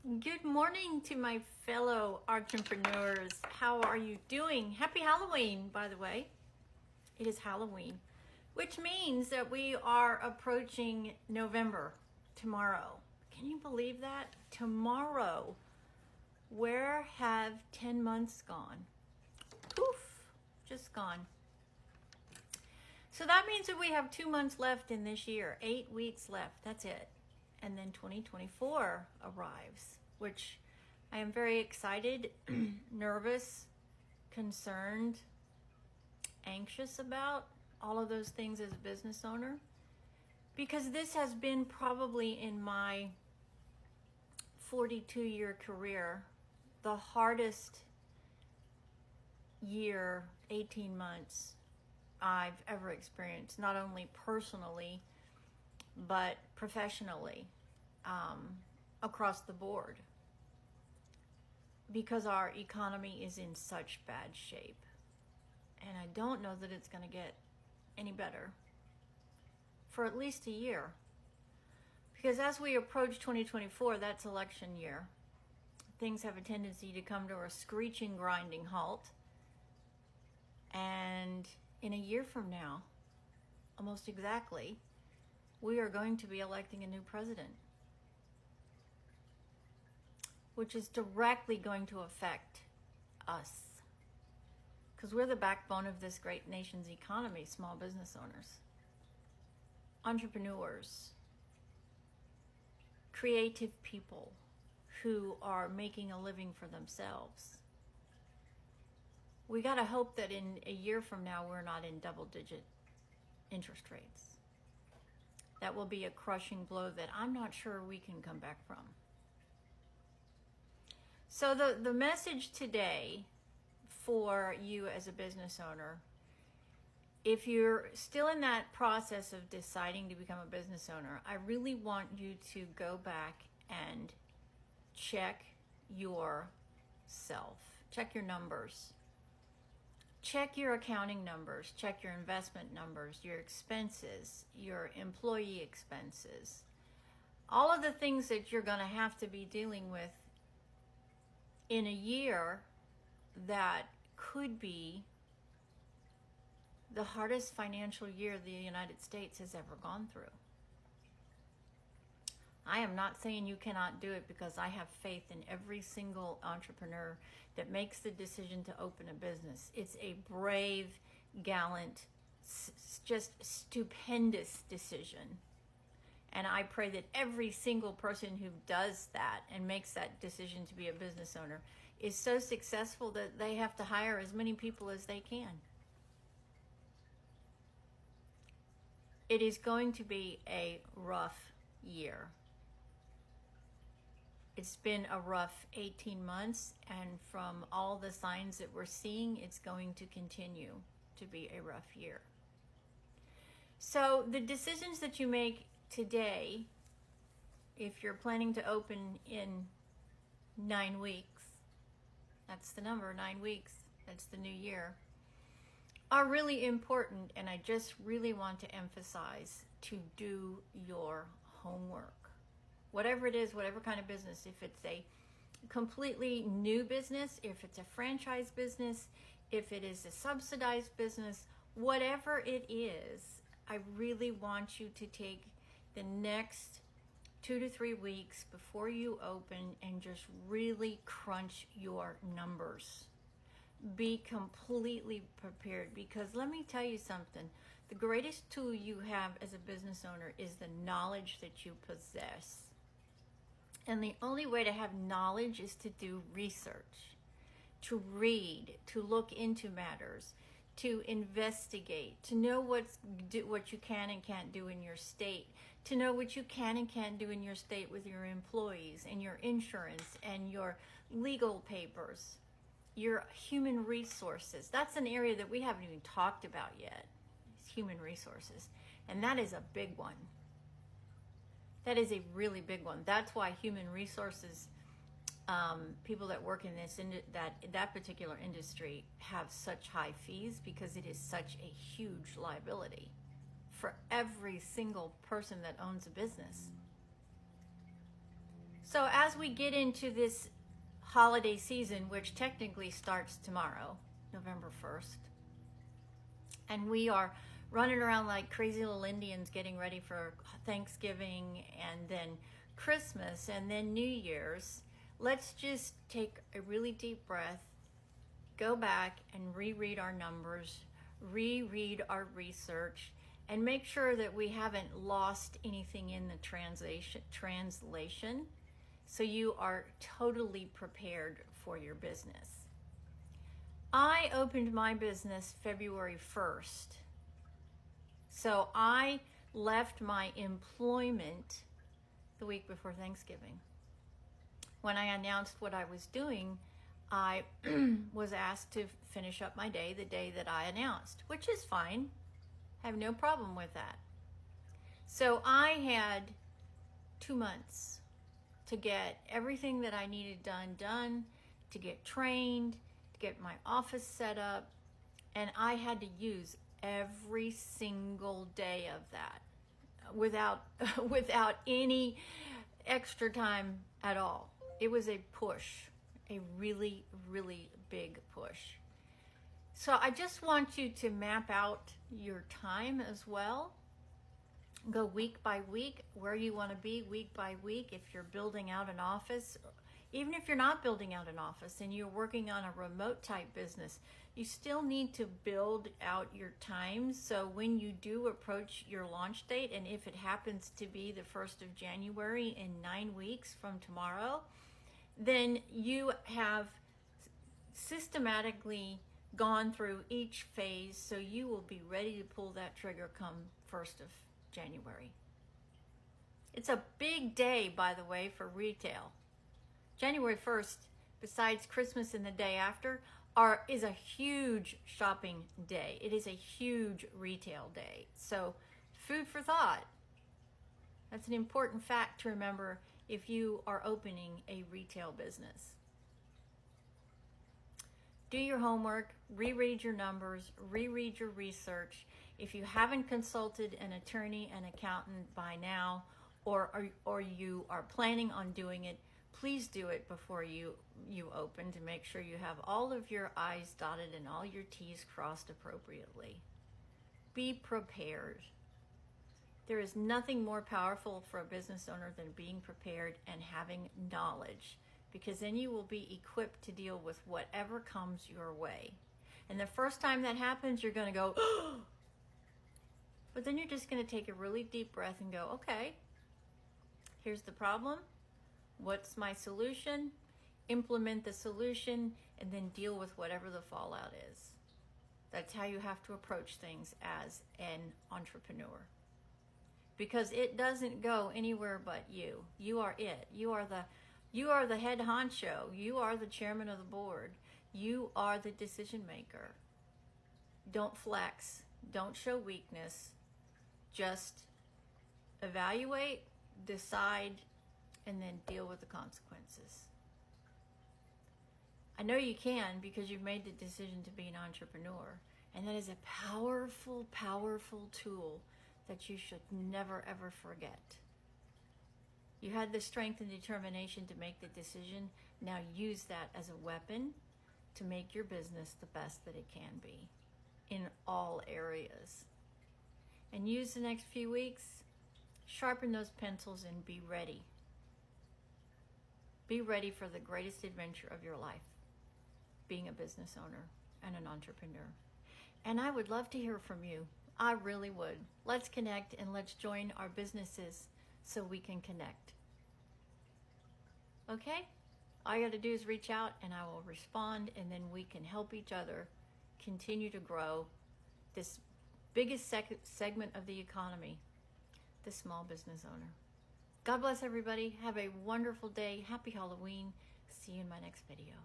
Good morning to my fellow entrepreneurs. How are you doing? Happy Halloween, by the way. It is Halloween, which means that we are approaching November tomorrow. Can you believe that? Tomorrow. Where have 10 months gone? Poof, just gone. So that means that we have 2 months left in this year, 8 weeks left. That's it. And then 2024 arrives, which I am very excited, nervous, concerned, anxious about, all of those things as a business owner, because this has been probably in my 42-year career, the hardest year, 18 months I've ever experienced, not only personally, but professionally, across the board, because our economy is in such bad shape. And I don't know that it's going to get any better for at least a year. Because as we approach 2024, that's election year. Things have a tendency to come to a screeching, grinding halt. And in a year from now, almost exactly, we are going to be electing a new president, which is directly going to affect us, because we're the backbone of this great nation's economy. Small business owners, entrepreneurs, creative people who are making a living for themselves. We got to hope that in a year from now we're not in double-digit interest rates. That will be a crushing blow that I'm not sure we can come back from. So the message today for you as a business owner, if you're still in that process of deciding to become a business owner, I really want you to go back and check yourself. Check your numbers. Check your accounting numbers, check your investment numbers, your expenses, your employee expenses, all of the things that you're going to have to be dealing with in a year that could be the hardest financial year the United States has ever gone through. I am not saying you cannot do it, because I have faith in every single entrepreneur that makes the decision to open a business. It's a brave, gallant, just stupendous decision. And I pray that every single person who does that and makes that decision to be a business owner is so successful that they have to hire as many people as they can. It is going to be a rough year. It's been a rough 18 months, and from all the signs that we're seeing, it's going to continue to be a rough year. So the decisions that you make today, if you're planning to open in 9 weeks, that's the number, 9 weeks, that's the new year, are really important. And I just really want to emphasize to do your homework. Whatever it is, whatever kind of business, if it's a completely new business, if it's a franchise business, if it is a subsidized business, whatever it is, I really want you to take the next 2 to 3 weeks before you open and just really crunch your numbers. Be completely prepared, because let me tell you something. The greatest tool you have as a business owner is the knowledge that you possess. And the only way to have knowledge is to do research, to read, to look into matters, to investigate, to know what you can and can't do in your state, to know what you can and can't do in your state with your employees and your insurance and your legal papers, your human resources. That's an area that we haven't even talked about yet, is human resources. And that is a big one. That is a really big one. That's why human resources, people that work in that particular industry have such high fees, because it is such a huge liability for every single person that owns a business. So as we get into this holiday season, which technically starts tomorrow, November 1st, and we are running around like crazy little Indians getting ready for Thanksgiving and then Christmas and then New Year's, let's just take a really deep breath, go back and reread our numbers, reread our research, and make sure that we haven't lost anything in the translation so you are totally prepared for your business. I opened my business February 1st. So I left my employment the week before Thanksgiving. When I announced what I was doing, I was asked to finish up my day the day that I announced, which is fine. I have no problem with that. So I had 2 months to get everything that I needed done, to get trained, to get my office set up, and I had to use every single day of that without any extra time at all. It was a push, a really, really big push. So I just want you to map out your time as well. Go week by week where you want to be week by week. If you're building out an office, even if you're not building out an office and you're working on a remote type business, you still need to build out your times. So when you do approach your launch date, and if it happens to be the 1st of January in 9 weeks from tomorrow, then you have systematically gone through each phase, so you will be ready to pull that trigger come 1st of January. It's a big day, by the way, for retail. January 1st, besides Christmas and the day after, is a huge shopping day. It is a huge retail day. So food for thought. That's an important fact to remember if you are opening a retail business. Do your homework, reread your numbers, reread your research. If you haven't consulted an attorney, an accountant by now, or you are planning on doing it, please do it before you open to make sure you have all of your I's dotted and all your T's crossed appropriately. Be prepared. There is nothing more powerful for a business owner than being prepared and having knowledge, because then you will be equipped to deal with whatever comes your way. And the first time that happens, you're going to go, oh! But then you're just going to take a really deep breath and go, okay, here's the problem. What's my solution? Implement the solution and then deal with whatever the fallout is. That's how you have to approach things as an entrepreneur. Because it doesn't go anywhere but you. You are it. You are the head honcho. You are the chairman of the board. You are the decision maker. Don't flex. Don't show weakness. Just evaluate, decide, and then deal with the consequences. I know you can, because you've made the decision to be an entrepreneur. And that is a powerful, powerful tool that you should never, ever forget. You had the strength and determination to make the decision. Now use that as a weapon to make your business the best that it can be in all areas. And use the next few weeks, sharpen those pencils and be ready. Be ready for the greatest adventure of your life, being a business owner and an entrepreneur. And I would love to hear from you. I really would. Let's connect and let's join our businesses so we can connect. Okay? All you got to do is reach out and I will respond, and then we can help each other continue to grow this biggest segment of the economy, the small business owner. God bless everybody. Have a wonderful day. Happy Halloween. See you in my next video.